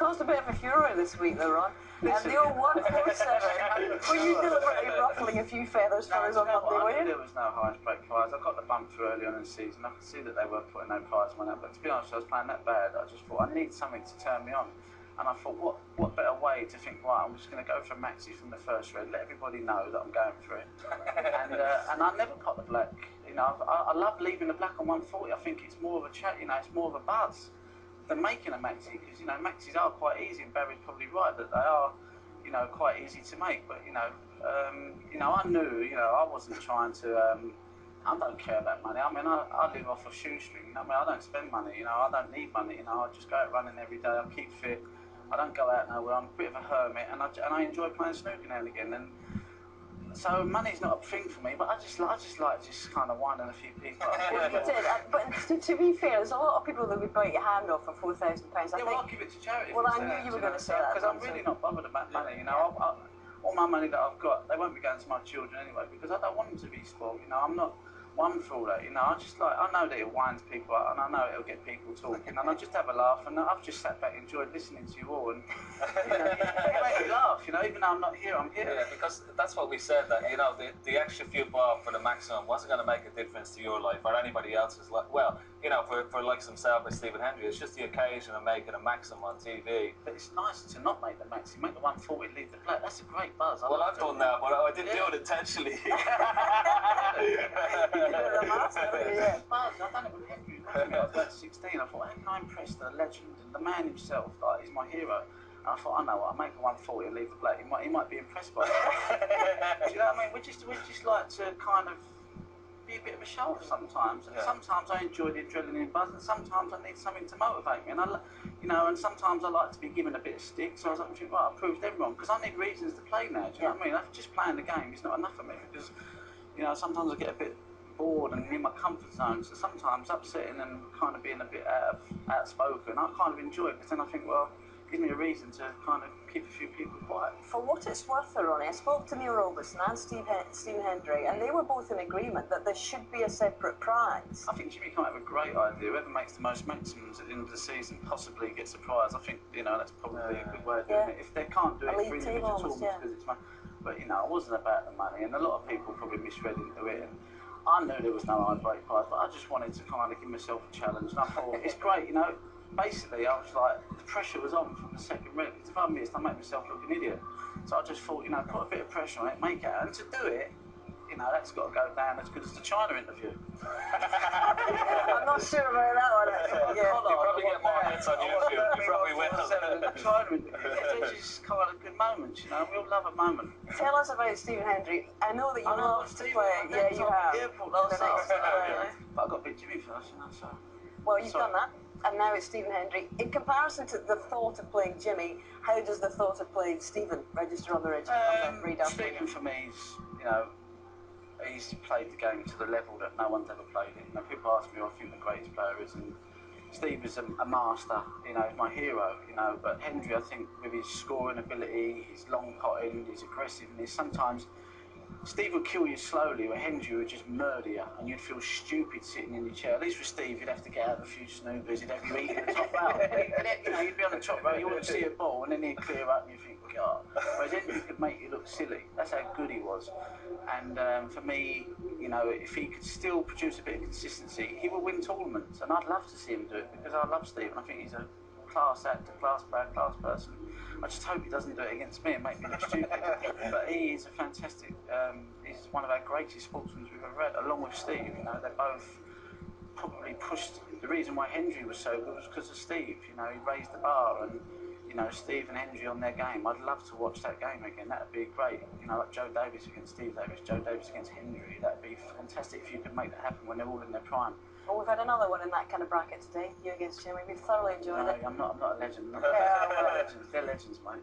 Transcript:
Caused a bit of a furore this week, though, Ron. And the old 147. Were you deliberately ruffling a few feathers for us on Monday, were you? There was no highest break prize. I got the bump through early on in the season. I could see that they were putting no prize money up. But to be honest, I was playing that bad. I just thought I need something to turn me on. And I thought, what better way to think, right, I'm just going to go for a maxi from the first red, let everybody know that I'm going for it. and I never pot the black. You know, I love leaving the black on 140. I think it's more of a chat, you know, it's more of a buzz than making a maxi, because, you know, maxis are quite easy, and Barry's probably right that they are, you know, quite easy to make. But, you know, I knew, you know, I wasn't trying to, I don't care about money. I mean, I live off a shoestring. I mean, I don't spend money, you know, I don't need money, you know, I just go out running every day, I keep fit. I don't go out nowhere. I'm a bit of a hermit, and I enjoy playing snooker now and again. And so money's not a thing for me, but I just like kind of winding a few people up. Well, you did, but to be fair, there's a lot of people that would bite your hand off for £4,000. Yeah, well, I'll give it to charity. Well, I knew you were going to say that. Because I'm really not bothered about money, you know. All my money that I've got, they won't be going to my children anyway, because I don't want them to be spoiled, you know. I'm not one for all that, you know. I know that it winds people up, and I know it'll get people talking, and I just have a laugh, and I've just sat back and enjoyed listening to you all, and you know, you make me laugh, you know. Even though I'm not here, I'm here. Yeah, because that's what we said, that, you know, the extra few bob for the maximum wasn't going to make a difference to your life or anybody else's life. Well, you know, for like himself and Stephen Hendry, it's just the occasion of making a maximum on TV. But it's nice to not make the maxi, make the 140, leave the black. That's a great buzz. Well, I've done that, but I didn't do it intentionally. I've done it with Hendry. I was about 16. I thought, how can I impress the legend and the man himself? Like, he's my hero. And I thought, I know what, I'll make a 140 and leave the black. He might be impressed by it. Do you know what I mean? We just like to kind of be a bit of a show off sometimes. And sometimes I enjoy the adrenaline buzz, and sometimes I need something to motivate me. And you know, and sometimes I like to be given a bit of stick. So I was like, right, I proved them wrong, because I need reasons to play now. Do you know what I mean? Just playing the game is not enough for me, because, you know, sometimes I get a bit bored and in my comfort zone, so sometimes upsetting and kind of being a bit outspoken, I kind of enjoy it, because then I think, well, it gives me a reason to kind of keep a few people quiet. For what it's worth, Ronnie, I spoke to Neil Robertson and Stephen Hendry, and they were both in agreement that there should be a separate prize. I think Jimmy came up with a great idea. Whoever makes the most maximums at the end of the season possibly gets a prize. I think, you know, that's probably a good way of doing it. If they can't do it for individual tournaments because it's fun. But, you know, it wasn't about the money, and a lot of people probably misread into it. And I knew there was no high break prize, but I just wanted to kind of give myself a challenge. And I thought, it's great, you know. Basically, I was like, the pressure was on from the second red. Because if I missed, I make myself look an idiot. So I just thought, you know, put a bit of pressure on it, make it. And to do it, you know, that's got to go down as good as the China interview. I'm not sure about that one, actually. You probably get more hits on YouTube. You probably will. The China interview. They're just kind of good moments, you know. We all love a moment. Tell us about Stephen Hendry. I know that you love to play. Yeah, you have. But I got Big Jimmy first, you know, so. Well, you've done that, and now it's Stephen Hendry. In comparison to the thought of playing Jimmy, how does the thought of playing Stephen register on the radar? Stephen, for me, is, you know, he's played the game to the level that no one's ever played it. You know, people ask me who I think the greatest player is, and Steve is a master, you know, he's my hero, you know. But Hendry, I think, with his scoring ability, his long potting, his aggressiveness, sometimes Steve would kill you slowly, where Hendry would just murder you, and you'd feel stupid sitting in your chair. At least with Steve, you'd have to get out a few snookers, he'd have you eating the top row. You know, you'd be on the top row, you wouldn't see a ball, and then he'd clear up, and you think, God. Whereas Hendry could make you look silly. That's how good he was. And for me, you know, if he could still produce a bit of consistency, he would win tournaments, and I'd love to see him do it, because I love Steve, and I think he's a class actor, class player, class person. I just hope he doesn't do it against me and make me look stupid. But he is a fantastic, he's one of our greatest sportsmen we've ever had, along with Steve. You know, they both probably pushed. The reason why Hendry was so good was because of Steve. You know, he raised the bar, and, you know, Steve and Hendry on their game. I'd love to watch that game again. That'd be great. You know, like Joe Davis against Steve Davis, Joe Davis against Hendry. That'd be fantastic if you could make that happen when they're all in their prime. Well, we've had another one in that kind of bracket today, you against Jimmy. We've thoroughly enjoyed it. I'm not a legend. Yeah, They're legends, mate.